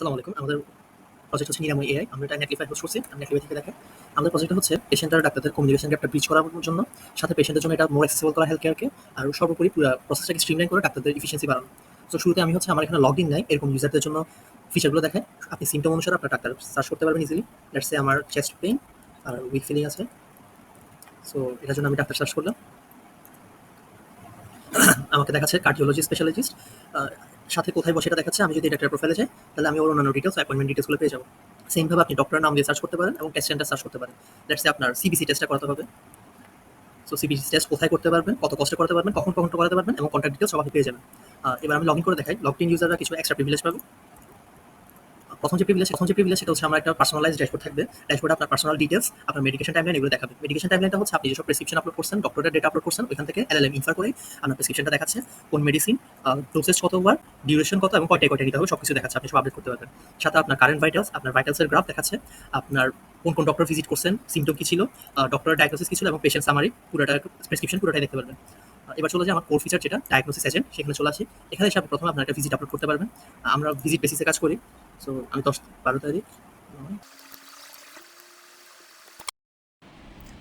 আসসালামু আলাইকুম। আমাদের প্রজেক্ট হচ্ছে নিরাময় এআই। আমরা এটা নেটলিফাই হোস্ট করছি। আমি নেটলিফাই থেকে দেখাই। আমাদের প্রজেক্টটা হচ্ছে পেশেন্ট আর ডাক্তারদের কমিউনিকেশন গ্যাপটা ব্রিজ করার জন্য, সাথে পেশেন্টের জন্য এটা মোর অ্যাক্সেসিবল করা হেলথ কেয়ারকে, আর সর্বোপরি পুরা প্রসেসটাকে স্ট্রিমলাইন করে ডাক্তারদের এফিশিয়েন্সি বাড়ানো। সো শুরুতে আমি হচ্ছে আমার এখানে লগইন নাই এরকম ইউজারদের জন্য ফিচারগুলো দেখাই। আপনি সিম্পটম অনুসারে আপনার ডাক্তার সার্চ করতে পারবেন ইজিলি। লেটস সে আমার চেস্ট পেইন আর উইক ফিলিং আছে। সো এটার জন্য আমি ডাক্তার সার্চ করলাম। আমাকে দেখাচ্ছে কার্ডিওলজি স্পেশালিস্ট। সাথে কোথায় বসে এটা দেখাচ্ছে। আমি যদি ডাক্তার প্রোফাইলে যাই তাহলে আমি ওর অন্যান্য ডিটেলস অ্যাপয়েন্টমেন্ট ডিটেলসগুলো পেয়ে যাবো। সেমভাবে আপনি ডক্টরের নাম দিয়ে সার্চ করতে পারেন এবং টেস্ট সেন্টার সার্চ করতে পারেন। লেটস সে আপনার সিবিসি টেস্টটা করাতে হবে। সো সিবিসি টেস্ট কোথায় করতে পারবেন, কত কষ্টে করতে পারবেন, কখন কখন করাতে পারবেন এবং কন্ট্যাক্ট ডিটেলস সব আপনি পেয়ে যাবেন। এবার আমি লগ ইন করে দেখাই। লগড ইন ইউজাররা কিছু এক্সট্রা প্রিভিলেজ পাবে। প্রথম যে প্রিভিলেজ সেটা হচ্ছে আমার একটা পার্সোনালাইজড ড্যাশবোর্ড থাকবে। ড্যাশবোর্ডে আপনার পার্সোনাল ডিটেলস, আপনার মেডিকেশন টাইমলাইন এগুলো দেখাবে। মেডিকেশন টাইমলাইনটা হচ্ছে আপনি যেসব প্রেসক্রিপশন আপলোড করছেন, ডক্টরের ডেটা আপলোড করছেন, ওইখান থেকে এলএলএম ইনফার করে আপনার প্রেসক্রিপশনটা দেখাচ্ছে। কোন মেডিসিন, ডোসেজ কতবার, ডিউরেশন কত এবং কয়টায় কয়টা নিতে হবে সবকিছু দেখাচ্ছে। আপনি সব আপডেট করতে পারবেন। সাথে আপনার কারেন্ট ভাইটালস, আপনার ভাইটালসের গ্রাফ দেখাচ্ছে। আপনার কোন কোন ডক্টর ভিজিট করছেন, সিমটম কি ছিল, ডক্টরের ডায়াগনোসিস কি ছিল এবং পেশেন্ট সামারি পুরোটা, প্রেসক্রিপশন পুরোটাই দেখতে পারবেন। এবার চলে যায় আমার কোর ফিচার যেটা ডায়াগনোসিস এজেন্ট, সেখানে চলে আসি। এখানে এসে আপনি প্রথমে আপনার একটা ভিজিট আপলোড করতে পারবেন। আমরা ভিজিট বেসিসে কাজ করি। সো আমি 10-12 তারিখ,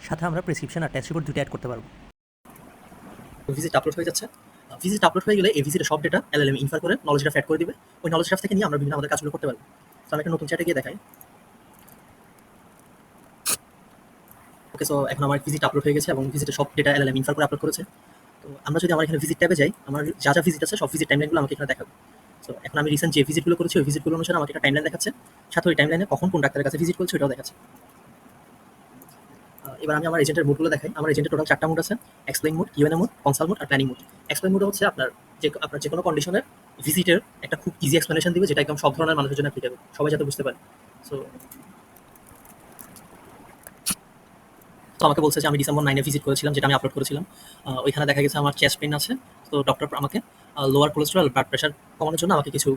সাথে আমরা প্রেসক্রিপশন আর টেস্ট রিপোর্ট দুটো অ্যাড করতে পারবো। ভিজিট আপলোড হয়ে যাচ্ছে। ভিজিট আপলোড হয়ে গেলে এই ভিজিটের সব ডেটা এলএলএম ইনফার করে নলেজ গ্রাফ অ্যাড করে দিবে। ওই নলেজ গ্রাফ থেকে নিয়ে আমরা বিভিন্ন আমাদের কাজগুলো করতে পারবো। তো আমি একটা নতুন চ্যাটে গিয়ে দেখাই। ওকে, সো এখন আমার ভিজিট আপলোড হয়ে গেছে এবং ভিজিটের সব ডেটা এলএলএম ইনফার করে আপলোড করেছে। তো আমরা যদি আমার এখানে ভিজিট ট্যাবে যাই, আমার যা যা ভিজিট আছে সব ভিজিট টাইমলাইনগুলো আমাকে এখানে দেখাবে। সো এখন আমি রিসেন্ট যে ভিজিটগুলো করেছি ওই ভিজিটগুলো অনুসারে আমাকে একটা টাইমলাইন দেখাচ্ছে। সাথে ওই টাইমলাইনে কখন কোন ডাক্তারের কাছে ভিজিট করেছে ওটাও দেখাচ্ছে। এবার আমি আমার এজেন্টের মোডগুলো দেখাই। আমার এজেন্টের টোটাল 4টা মোড আছে: explain mode, QnA mode, consult mode আর প্ল্যানিং মোড। এক্সপ্লেইন মোড হচ্ছে আপনার যে কোনো কন্ডিশনের ভিজিটের একটা খুব ইজি এক্সপ্লেনেশন দিবে, যেটা একদম সব ধরনের মানুষের জন্য অ্যাপ্লিকেবল, সবাই যাতে বুঝতে পারে। সো তো আমাকে বলছে যে আমি ডিসেম্বর 9-এ ভিজিট করেছিলাম, যেটা আমি আপলোড করেছিলাম। ওইখানে দেখা গেছে আমার চেস্ট পেইন আছে। তো ডক্টর আমাকে লোয়ার কোলেস্টেরল, ব্লাড প্রেশার কমানোর জন্য আমাকে কিছু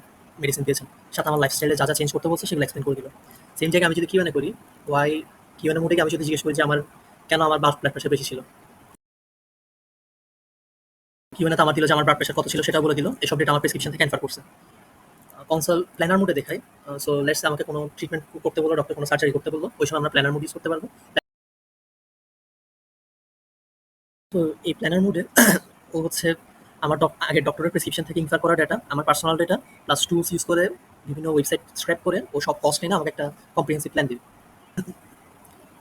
মেডিসিন দিয়েছেন। সাথে আমার লাইফস্টাইলে যা যা চেঞ্জ করতে বলছে সেগুলো এক্সপ্লেন করে দিল। সেম জায়গায় আমি যদি কিউএনএ করি, কিউএনএ মোডে আমি যদি জিজ্ঞেস করি যে আমার কেন আমার ব্লাড প্রেশার বেশি ছিল, কিউএনএতে আমার দিল যে আমার ব্লাড প্রেশার কত ছিল সেটা বলে দিল। এসব ডেটা আমার প্রেসক্রিপশন থেকে ইনফার করছে। কনসাল্ট প্ল্যানার মোডে দেখাই। সো লেটস আমাকে কোনো ট্রিটমেন্ট করতে বললো, ডক্টর কোনো সার্জারি করতে বললো, ওই সময় আমরা প্ল্যানার মোড ইউজ করতে পারবো। তো এই প্ল্যানার মোডে ও হচ্ছে আমার আগে ডক্টরের প্রেসক্রিপশন থেকে ইনফার করা ডেটা, আমার personal data plus tools use করে বিভিন্ন ওয়েবসাইট স্ক্র্যাপ করে ও সব কস্ট নিয়ে আমাকে একটা কম্প্রিহেন্সিভ প্ল্যান দিল।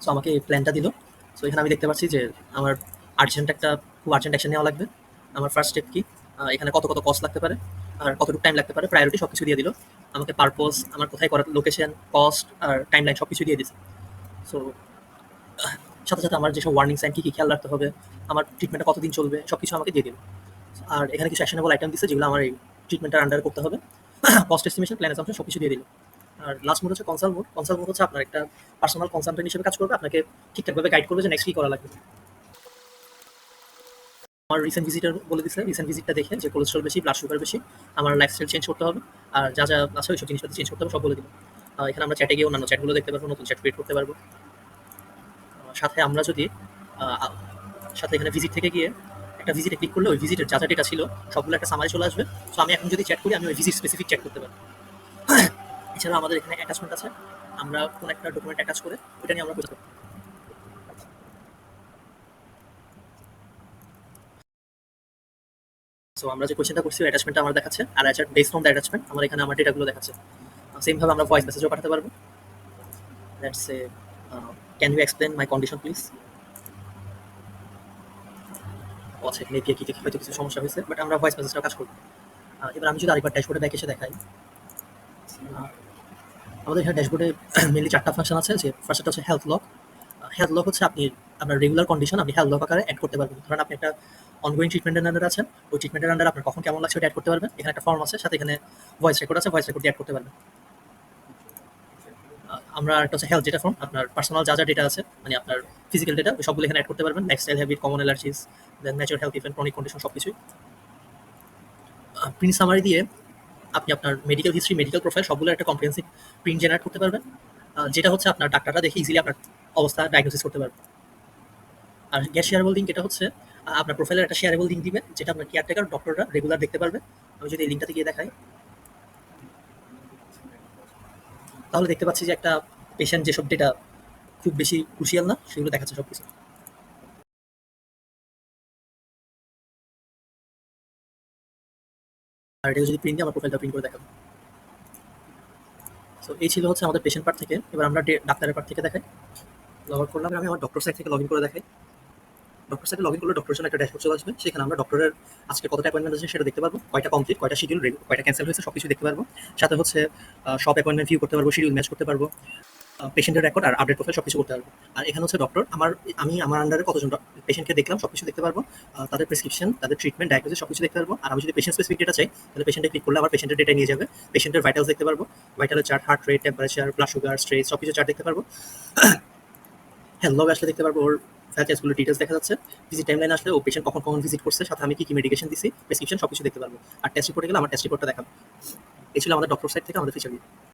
সো আমাকে এই প্ল্যানটা দিল। সো এখানে আমি দেখতে পাচ্ছি যে আমার খুব আর্জেন্ট অ্যাকশন নেওয়া লাগবে। আমার ফার্স্ট স্টেপ কি, এখানে কত কত কস্ট লাগতে পারে আর কতটুকু টাইম লাগতে পারে, প্রায়োরিটি সব কিছু দিয়ে দিল। আমাকে পারপোজ, আমার কোথায় করার লোকেশন, কস্ট আর টাইমলাইন সব কিছু দিয়ে দিছে। সো সাথে সাথে আমার যেসব ওয়ার্নিং সাইন কী কী খেয়াল রাখতে হবে, আমার ট্রিটমেন্টটা কতদিন চলবে সব কিছু আমাকে দিয়ে দিল। আর এখানে কিছু অ্যাকশনেবল আইটেম দিচ্ছে যেগুলো আমার এই ট্রিটমেন্টের আন্ডারে করতে হবে। কস্ট এস্টিমেশন, প্ল্যান অ্যাসাম্পশন সব কিছু দিয়ে দিল। আর লাস্ট মোড হচ্ছে কনসাল্ট মোড। কনসাল্ট মোড হচ্ছে আপনার একটা পার্সোনাল কনসালটেন্ট হিসেবে কাজ করবে, আপনাকে ঠিকঠাকভাবে গাইড করবে যে নেক্সট কী করা লাগবে। আমার রিসেন্ট ভিজিটার বলে দিচ্ছে, রিসেন্ট ভিজিটটা দেখে যে কোলেস্ট্রল বেশি, ব্লাড সুগার বেশি, আমার লাইফস্টাইল চেঞ্জ করতে হবে, আর যা যা আছে ওইসব জিনিসপাতি চেঞ্জ করতে হবে সব বলে দিল। এখানে আমরা চ্যাটে গিয়ে অন্যান্য চ্যাটগুলো দেখতে পারবো, নতুন চ্যাট ক্রিয়েট করতে পারবো। সাথে আমরা যদি সাথে এখানে ভিজিট থেকে গিয়ে একটা ভিজিটে ক্লিক করলে ওই ভিজিটের যা যা ডেটা ছিল সবগুলো একটা সামারি চলে আসবে। সো আমি এখন যদি চ্যাট করি আমি ওই ভিজিট স্পেসিফিক চ্যাট করতে পারবো। এছাড়া আমাদের এখানে অ্যাটাচমেন্ট আছে, আমরা কোন একটা ডকুমেন্ট অ্যাটাচ করে ওইটা নিয়ে আমরা বুঝতে পারবো। সো আমরা যে কোয়েশ্চেনটা করছি অ্যাটাচমেন্টটা আমার দেখাচ্ছে, are based on the attachment আমার এখানে আমার ডেটাগুলো দেখাচ্ছে। সেমভাবে আমরা ভয়েস মেসেজও পাঠাতে পারবো। Let's say can you explain my condition please. আচ্ছা, এখানে এপিআই কি হয়তো কিছু সমস্যা হয়েছে, বাট আমরা ভয়েস মেসেজটা কাজ করবো। এবার আমি যদি আরেকবার ড্যাশবোর্ডে ব্যাক এসে দেখাই, আমাদের এখানে ড্যাশবোর্ডে মেনলি 4টা ফাংশন আছে। যে ফার্স্টটা হচ্ছে হেলথ লগ। হেলথ লগ হচ্ছে আপনি আপনার রেগুলার কন্ডিশন আপনি হেলথ লগ আকারে অ্যাড করতে পারবেন। ধরেন আপনি একটা অনগোয়িং ট্রিটমেন্টের আন্ডারে আছেন, ওই ট্রিটমেন্টের আন্ডারে আপনার কখন কেমন লাগছে ওটা অ্যাড করতে পারবেন। এখানে একটা ফর্ম আছে, সাথে এখানে ভয়েস রেকর্ড আছে, ভয়েস রেকর্ড অ্যাড করতে পারবেন। আমরা একটা হচ্ছে হেলথ ডেটা ফর্ম, আপনার পার্সোনাল যা যা ডেটা আছে মানে আপনার ফিজিক্যাল ডেটা সবগুলো এখানে অ্যাড করতে পারবেন। Lifestyle habit, common allergies, then natural health event, chronic condition সব কিছুই। প্রিন্ট সামারি দিয়ে আপনি আপনার মেডিকেল হিস্ট্রি, মেডিকেল প্রোফাইল সবগুলো একটা কম্প্রিহেন্সিভ প্রিন্ট জেনারেট করতে পারবেন, যেটা হচ্ছে আপনার ডাক্তাররা দেখে ইজিলি আপনার অবস্থা ডায়াগনোসিস করতে পারবে। আর গেট শেয়ারেবল লিঙ্ক এটা হচ্ছে আপনার প্রোফাইলের একটা শেয়ারেবল লিঙ্ক দিবেন, যেটা আপনার কেয়ারটেকার ডক্টররা রেগুলার দেখতে পারবে। আমি যদি এই লিঙ্কটাতে গিয়ে দেখাই, তাহলে দেখতে পাচ্ছি যে একটা পেশেন্ট যেসব ডেটা খুব বেশি ক্রুশিয়াল না সেগুলো দেখাচ্ছে সবকিছু। আর এটা যদি প্রিন্ট দিই আমার প্রোফাইলটা প্রিন্ট করে দেখাবো। সো এই ছিল হচ্ছে আমাদের পেশেন্ট পার্ট থেকে। এবার আমরা ডাক্তারের পার্ট থেকে দেখাই। লগ আউট করলাম, আমি আমার ডক্টর সাইট থেকে লগ ইন করে দেখাই। ডক্টর সাইটে লগ ইন করলে ডক্টরের জন্য একটা ড্যাশবোর্ড চলে আসবে, সেখানে আমরা ডক্টরের আজকে কতটা অ্যাপয়েন্টমেন্ট আছে সেটা দেখতে পারবো, কয়টা কমপ্লিট, কয়টা শিডিউল, কয়টা ক্যান্সেল হয়েছে সব কিছু দেখতে পারবো। সাথে হচ্ছে সব অ্যাপয়েন্টমেন্ট ভিউ করতে পারবো, শিডিউল ম্যাচ করতে পারবো, পেশেন্টের রেকর্ড আর আপডেট প্রোফাইল সবকিছু করতে পারবো। আর এখানে হচ্ছে ডক্টর আমি আমার আন্ডারে কতজন পেশেন্টকে দেখলাম সবকিছু দেখতে পারবো। তাদের প্রেসক্রিপশন, তাদের ট্রিটমেন্ট, ডায়াগনোসিস সবকিছু দেখতে পারবো। আর আমি যদি পেশেন্ট স্পেসিফিক ডেটা চাই তাহলে পেশেন্টে ক্লিক করলে আমার পেশেন্টের ডেটা নিয়ে যাবে। পেশেন্টের ভাইটালস দেখতে পারবো, ভাইটালের chart, heart rate, temperature, blood sugar, stress সবকিছু চার্ট দেখতে পারবো। হ্যাঁ, লগ আসলে দেখতে পারবো ওর ফ্যাচগুলো ডিটেলস দেখা যাচ্ছে। ভিজিট টাইমলাইন আসলে ও পেশেন্ট কখন কখন ভিজিট করছে, সাথে আমি কি কি মেডিকেশন দিছি, প্রেসক্রিপশন সবকিছু দেখতে পারবো। আর টেস্ট রিপোর্টে গেলে আমার টেস্ট রিপোর্টটা দেখাবো। এই ছিল আমাদের ডক্টর সাইড থেকে আমাদের ফিচার।